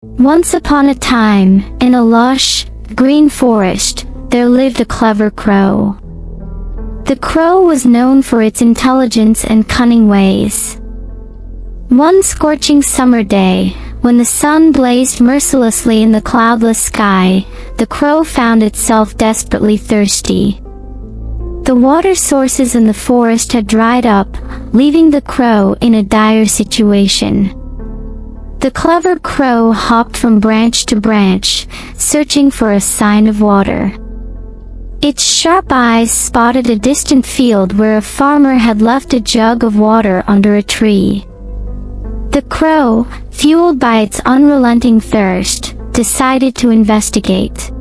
Once upon a time, in a lush, green forest, there lived a clever crow. The crow was known for its intelligence and cunning ways. One scorching summer day, when the sun blazed mercilessly in the cloudless sky, the crow found itself desperately thirsty. The water sources in the forest had dried up, leaving the crow in a dire situation. The clever crow hopped from branch to branch, searching for a sign of water. Its sharp eyes spotted a distant field where a farmer had left a jug of water under a tree. The crow, fueled by its unrelenting thirst, decided to investigate.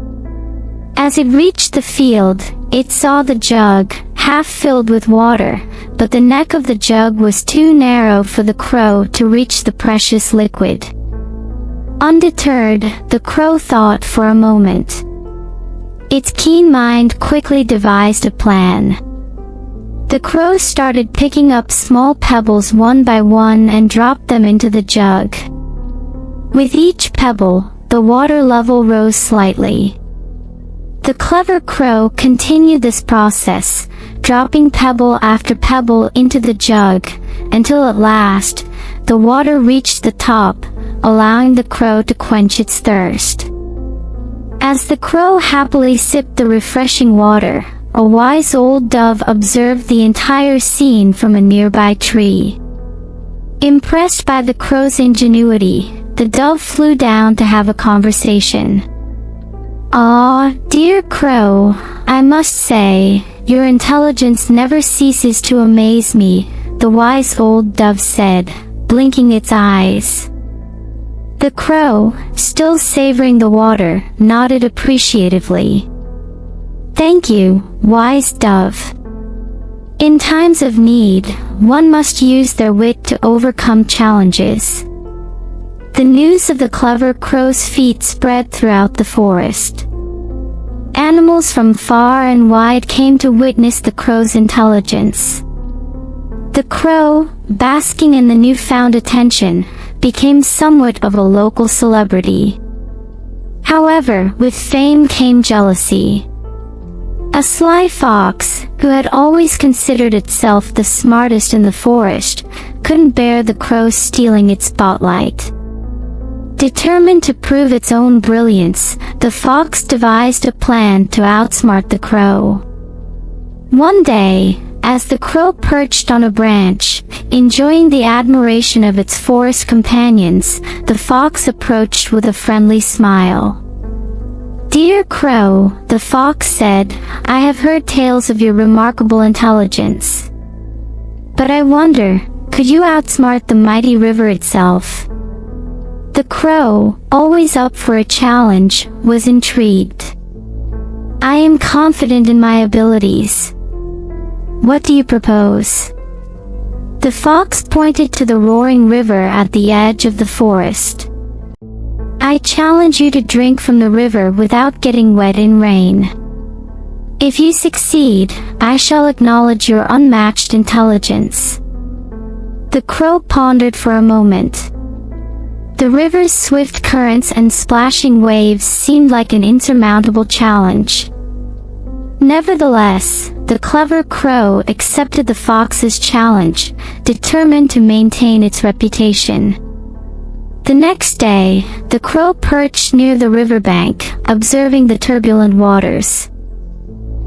As it reached the field, it saw the jug, half filled with water, but the neck of the jug was too narrow for the crow to reach the precious liquid. Undeterred, the crow thought for a moment. Its keen mind quickly devised a plan. The crow started picking up small pebbles one by one and dropped them into the jug. With each pebble, the water level rose slightly. The clever crow continued this process, dropping pebble after pebble into the jug, until at last, the water reached the top, allowing the crow to quench its thirst. As the crow happily sipped the refreshing water, a wise old dove observed the entire scene from a nearby tree. Impressed by the crow's ingenuity, the dove flew down to have a conversation. "Ah, dear crow, I must say, your intelligence never ceases to amaze me," the wise old dove said, blinking its eyes. The crow, still savoring the water, nodded appreciatively. "Thank you, wise dove. In times of need, one must use their wit to overcome challenges." The news of the clever crow's feat spread throughout the forest. Animals from far and wide came to witness the crow's intelligence. The crow, basking in the newfound attention, became somewhat of a local celebrity. However, with fame came jealousy. A sly fox, who had always considered itself the smartest in the forest, couldn't bear the crow stealing its spotlight. Determined to prove its own brilliance, the fox devised a plan to outsmart the crow. One day, as the crow perched on a branch, enjoying the admiration of its forest companions, the fox approached with a friendly smile. "Dear crow," the fox said, "I have heard tales of your remarkable intelligence. But I wonder, could you outsmart the mighty river itself?" The crow, always up for a challenge, was intrigued. "I am confident in my abilities. What do you propose?" The fox pointed to the roaring river at the edge of the forest. "I challenge you to drink from the river without getting wet in rain. If you succeed, I shall acknowledge your unmatched intelligence." The crow pondered for a moment. The river's swift currents and splashing waves seemed like an insurmountable challenge. Nevertheless, the clever crow accepted the fox's challenge, determined to maintain its reputation. The next day, the crow perched near the riverbank, observing the turbulent waters.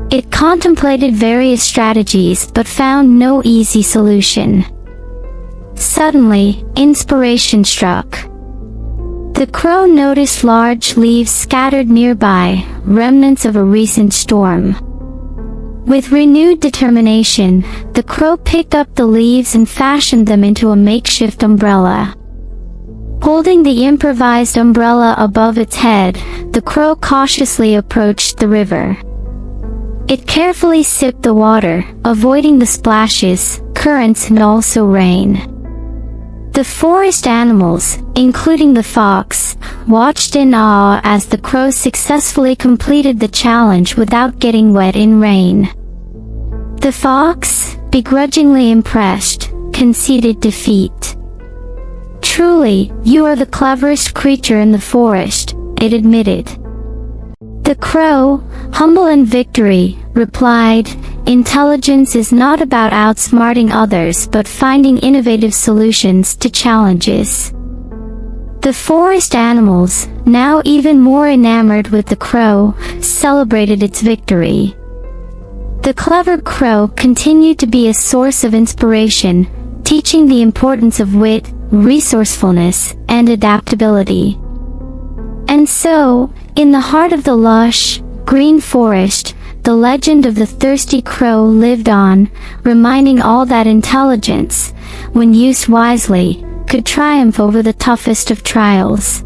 It contemplated various strategies but found no easy solution. Suddenly, inspiration struck. The crow noticed large leaves scattered nearby, remnants of a recent storm. With renewed determination, the crow picked up the leaves and fashioned them into a makeshift umbrella. Holding the improvised umbrella above its head, the crow cautiously approached the river. It carefully sipped the water, avoiding the splashes, currents and also rain. The forest animals, including the fox, watched in awe as the crow successfully completed the challenge without getting wet in rain. The fox, begrudgingly impressed, conceded defeat. "Truly, you are the cleverest creature in the forest," it admitted. The crow, humble in victory, replied, "Intelligence is not about outsmarting others but finding innovative solutions to challenges." The forest animals, now even more enamored with the crow, celebrated its victory. The clever crow continued to be a source of inspiration, teaching the importance of wit, resourcefulness, and adaptability. And so, in the heart of the lush, green forest, the legend of the thirsty crow lived on, reminding all that intelligence, when used wisely, could triumph over the toughest of trials.